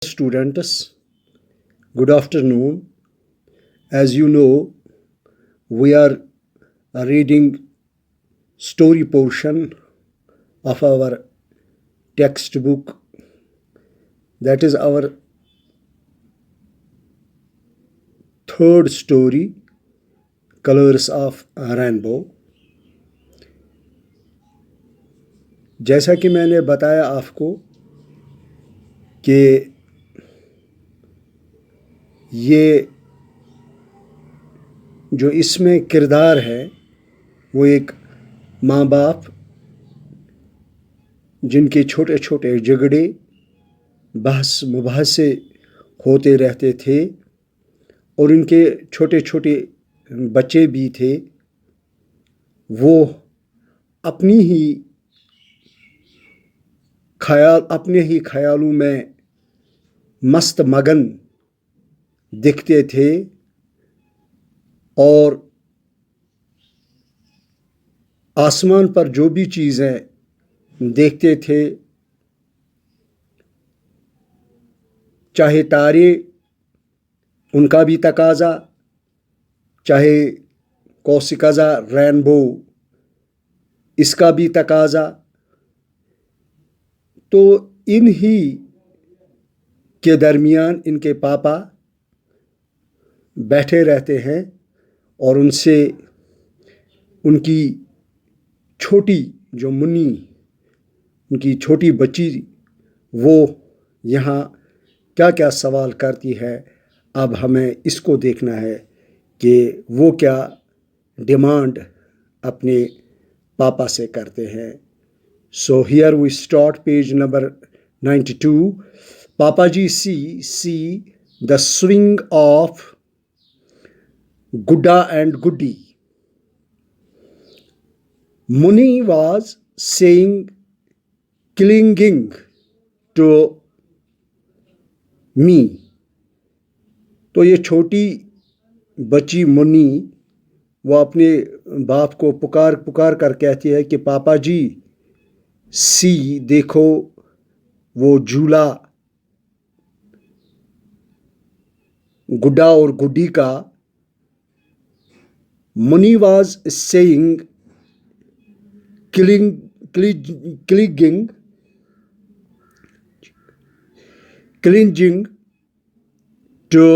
Students, good afternoon. As you know, we are reading story portion of our textbook. That is our third story, Colors of Rainbow. जैसा कि मैंने बताया आपको कि ये जो इसमें किरदार है वो एक माँ बाप जिनके छोटे छोटे झगड़े बहस मुबाहसे होते रहते थे और इनके छोटे छोटे बच्चे भी थे, वो अपने ही ख्यालों में मस्त मगन दिखते थे और आसमान पर जो भी चीज़ें देखते थे, चाहे तारे उनका भी तकाजा, चाहे कौसिकज़ा रेनबो इसका भी तकाजा, तो इन्हीं के दरमियान इनके पापा बैठे रहते हैं और उनसे उनकी छोटी जो मुन्नी, उनकी छोटी बच्ची, वो यहाँ क्या क्या सवाल करती है। अब हमें इसको देखना है कि वो क्या डिमांड अपने पापा से करते हैं। So here we start page number 92. Papaji see the swing of Gudda and Goody. Muni was saying, clinging to me. तो ये छोटी बच्ची मुन्नी वो अपने बाप को पुकार कर कहती है कि पापा जी सी देखो वो झूला गुड्डा और गुड्डी का। Muni was saying clinging to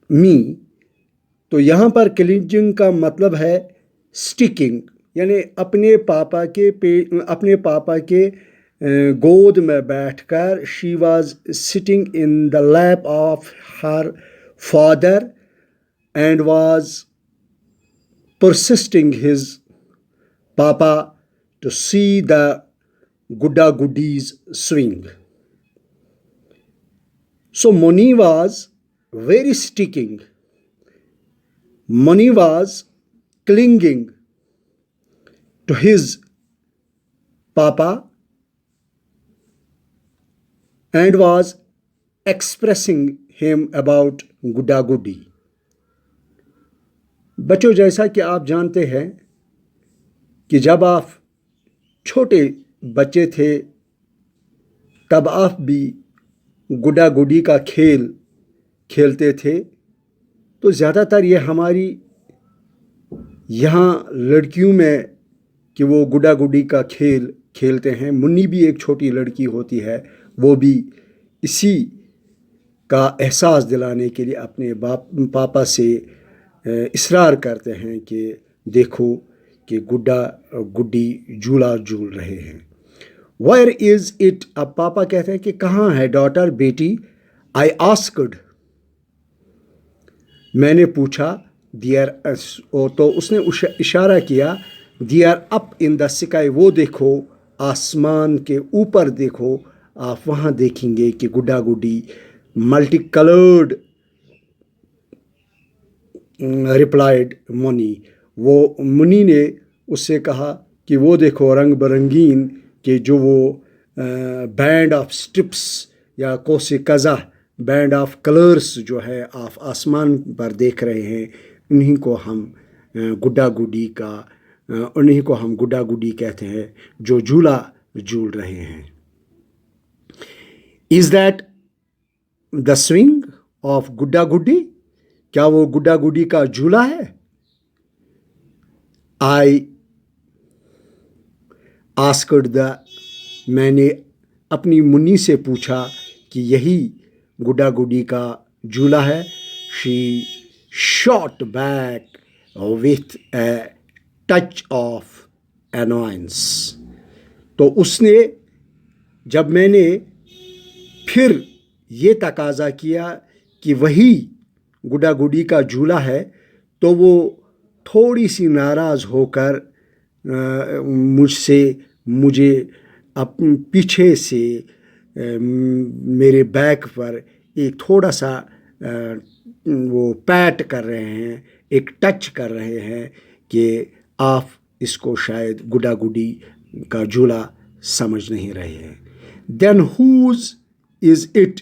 me। तो यहाँ पर clinging का मतलब है स्टिकिंग, यानी अपने पापा के गोद में बैठकर she was sitting in the lap of her father and was persisting his papa to see the Gudda Goodies swing. So Muni was very sticking. Muni was clinging to his papa and was expressing him about Gudda Goody. बच्चों, जैसा कि आप जानते हैं कि जब आप छोटे बच्चे थे तब आप भी गुड्डा गुड्डी का खेल खेलते थे। तो ज़्यादातर ये हमारी यहाँ लड़कियों में कि वो गुड्डा गुड्डी का खेल खेलते हैं। मुन्नी भी एक छोटी लड़की होती है, वो भी इसी का एहसास दिलाने के लिए अपने पापा से इसरार करते हैं कि देखो कि गुड्डा गुड्डी झूला झूल रहे हैं। Where is it? अब पापा कहते हैं कि कहाँ है डॉटर, बेटी। I asked, मैंने पूछा। Dear, तो उसने इशारा किया। Dear up in the sky, वो देखो आसमान के ऊपर देखो, आप वहाँ देखेंगे कि गुड्डा गुड्डी मल्टी कलर्ड रिप्लाइड मुनी। वो मुनी ने उससे कहा कि वो देखो रंग बरंगीन कि जो वो बैंड ऑफ स्ट्रिप्स या कौसिकज़ा बैंड ऑफ कलर्स जो है आप आसमान पर देख रहे हैं, उन्हीं को हम गुड्डा गुड्डी कहते हैं जो झूला झूल रहे हैं। Is that the swing of गुड्डा गुड्डी? क्या वो गुड्डा गुड्डी का झूला है? I asked मैंने अपनी मुन्नी से पूछा कि यही गुड्डा गुड्डी का झूला है. She shot back with a touch of annoyance. तो उसने, जब मैंने फिर ये तकाजा किया कि वही गुड्डा गुड्डी का झूला है, तो वो थोड़ी सी नाराज़ होकर मुझे पीछे से मेरे बैक पर एक थोड़ा सा वो पैट कर रहे हैं, एक टच कर रहे हैं कि आप इसको शायद गुड्डा गुड्डी का झूला समझ नहीं रहे हैं. Then whose is it?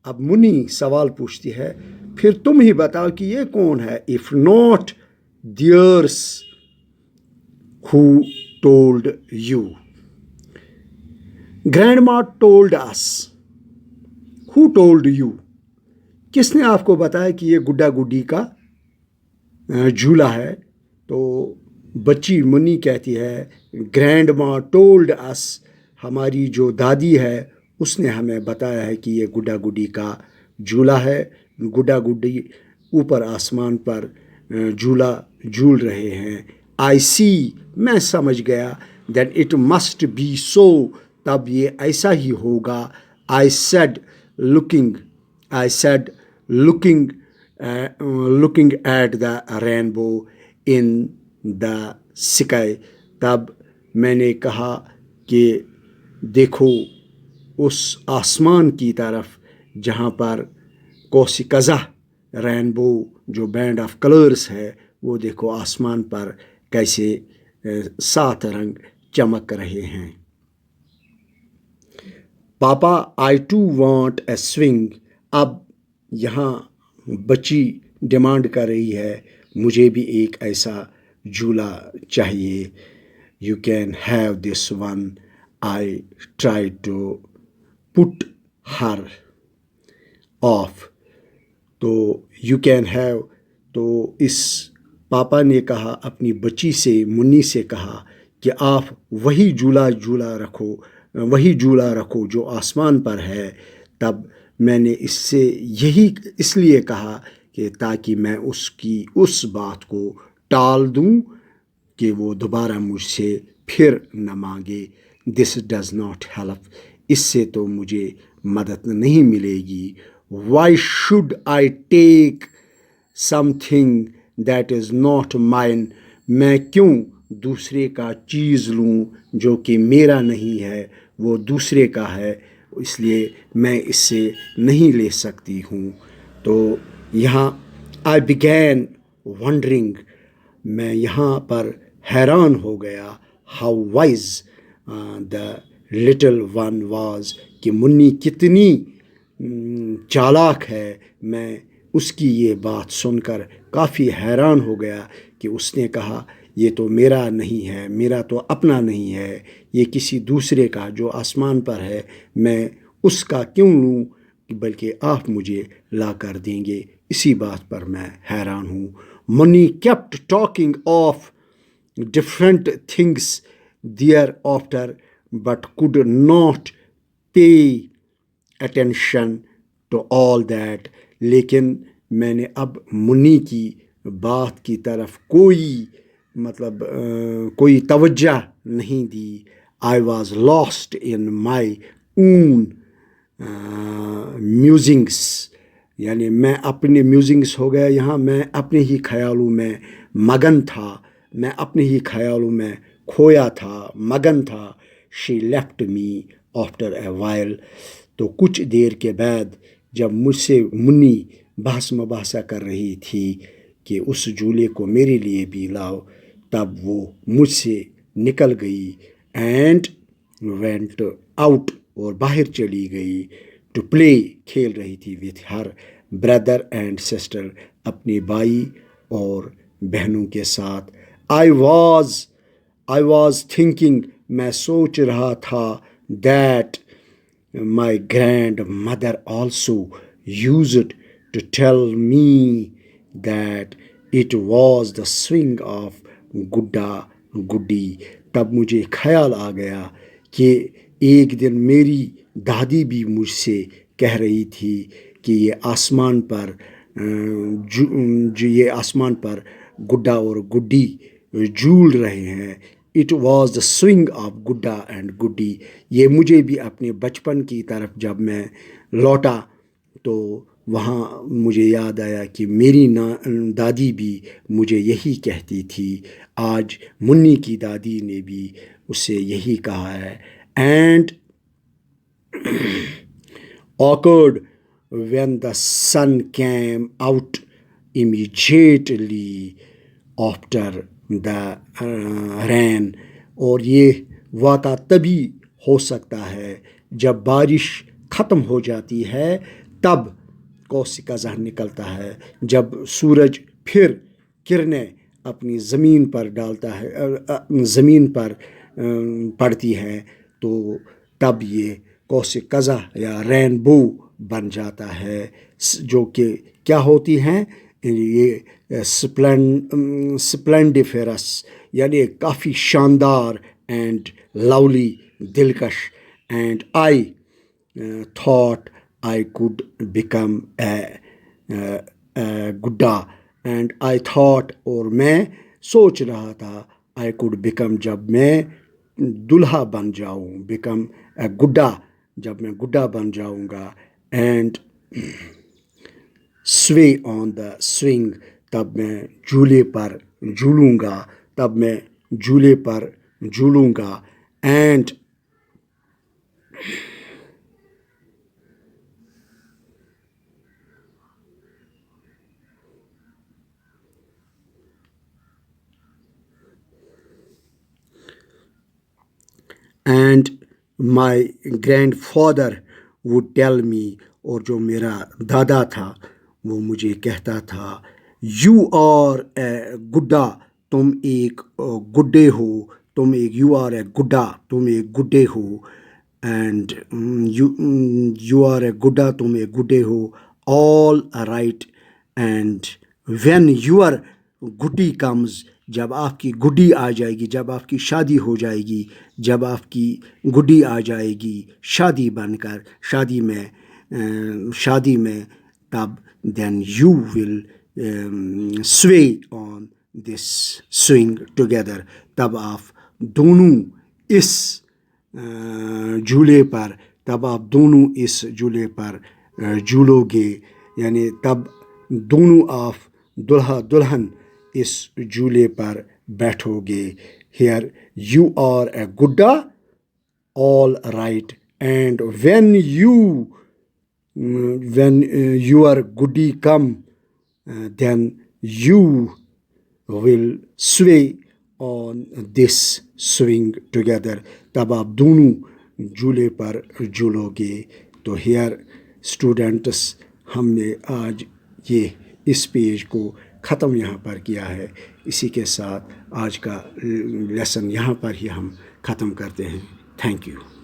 अब मुन्नी सवाल पूछती है, फिर तुम ही बताओ कि ये कौन है. If not theirs, who told you? Grandma told us. Who told you? किसने आपको बताया कि ये गुड्डा गुड्डी का झूला है? तो बच्ची मुन्नी कहती है, ग्रैंडमा टोल्ड अस, हमारी जो दादी है उसने हमें बताया है कि ये गुड्डा गुड्डी का झूला है. गुड्डा गुड्डी ऊपर आसमान पर झूला झूल रहे हैं. आई सी, मैं समझ गया. दैट इट मस्ट बी सो, तब ये ऐसा ही होगा. I said looking at the rainbow in the sky. तब मैंने कहा कि देखो उस आसमान की तरफ जहाँ पर कौसिकज़ा रेनबो जो बैंड ऑफ कलर्स है, वो देखो आसमान पर कैसे 7 रंग चमक रहे हैं. पापा आई टू वांट ए स्विंग. अब यहाँ बच्ची डिमांड कर रही है, मुझे भी एक ऐसा झूला चाहिए. You can have this one. I try to put her off. तो यू कैन हैव, तो इस पापा ने कहा अपनी बच्ची से, मुन्नी से कहा कि आप वही झूला रखो जो आसमान पर है. तब मैंने इससे यही इसलिए कहा कि ताकि मैं उसकी उस बात को टाल दूं कि वो दोबारा मुझसे फिर न मांगे. This does not help. इससे तो मुझे मदद नहीं मिलेगी. Why should I take something that is not mine? मैं क्यों दूसरे का चीज़ लूँ जो कि मेरा नहीं है, वो दूसरे का है, इसलिए मैं इससे नहीं ले सकती हूँ. तो यहाँ I began wondering, मैं यहाँ पर हैरान हो गया. How wise the little one was, कि मुन्नी कितनी चालाक है. मैं उसकी ये बात सुनकर काफ़ी हैरान हो गया कि उसने कहा ये तो मेरा नहीं है, मेरा तो अपना नहीं है, ये किसी दूसरे का जो आसमान पर है, मैं उसका क्यों लूँ, बल्कि आप मुझे ला कर देंगे. इसी बात पर मैं हैरान हूँ. Money kept talking of different things thereafter but could not pay attention to all that. लेकिन मैंने अब मुन्नी की बात की तरफ कोई तवज्जो नहीं दी. I was lost in my own musings. यानी मैं अपने म्यूजिंग्स हो गया. यहाँ मैं अपने ही ख्यालों में मगन था, मैं अपने ही ख्यालों में खोया था, मगन था. She left me after a while. तो कुछ देर के बाद जब मुझसे मुन्नी बहस मुबासा कर रही थी कि उस झूले को मेरे लिए भी लाओ, तब वो मुझसे निकल गई. एंड वेंट आउट, और बाहर चली गई. टू प्ले, खेल रही थी. With her brother and sister, अपने भाई और बहनों के साथ. आई वॉज थिंकिंग, मैं सोच रहा था. That my grandmother also used to tell me that it was the swing of gudda guddi. تب مجھے خیال آ گیا کہ ایک دن میری دادی بھی مجھ سے کہہ رہی تھی کہ یہ آسمان پر یہ آسمان پر گڈا اور گڈی جھول رہے ہیں. It was the swing of Godda and گڈی. یہ مجھے بھی اپنے بچپن کی طرف جب میں لوٹا تو وہاں مجھے یاد آیا کہ میری دادی بھی مجھے یہی کہتی تھی. آج منی کی دادی نے بھی اس سے یہی کہا ہے. And occurred when the sun came out immediately after the rain. اور یہ واقعہ تبھی ہو سکتا ہے جب بارش ختم ہو جاتی ہے، تب قوس قزح نکلتا ہے. جب سورج پھر کرنیں اپنی زمین پر ڈالتا ہے، زمین پر پڑتی ہے، تو تب یہ قوس قزح یا رینبو بن جاتا ہے، جو کہ کیا ہوتی ہیں یہ سپلینڈیفیرس، یعنی کافی شاندار اینڈ لولی، دلکش. And I thought I could become a Godda. And I thought, اور میں سوچ رہا تھا، آئی کوڈ بیکم، جب میں دلہا بن جاؤں، بیکم اے گڈا، جب میں گڈا بن جاؤں گا. اینڈ سوے آن دا سوئنگ، تب میں جھولے پر جھولوں گا، تب میں جھولے پر جھولوں گا. And and my grandfather would tell me, اور جو میرا دادا تھا وہ مجھے کہتا تھا، یو آر اے گڈا، تم ایک گڈے ہو، تم ایک، یو آر اے گڈا، تم ایک گڈے ہو. اینڈ یو آر اے گڈا، تم ایک گڈے ہو. All right. And when your گڈی کمز، جب آپ کی گڈی آ جائے گی، جب آپ کی شادی ہو جائے گی، جب آپ کی گڈی آ جائے گی شادی بن کر، شادی میں، تب then you will sway on this swing together. تب آپ دونوں اس جھولے پر، تب آپ دونوں اس جھولے پر جھولو گے، یعنی تب دونوں آپ دلہا دلہن اس جھولے پر بیٹھو گے. ہیئر یو آر اے گڈا، all right. And when your گڈی come, then you will sway on this swing together. تب آپ دونوں جھولے پر جھولو گے. تو ہیئر اسٹوڈنٹس، ہم نے آج یہ اس پیج کو ختم یہاں پر کیا ہے. اسی کے ساتھ آج کا لیسن یہاں پر ہی ہم ختم کرتے ہیں. Thank you.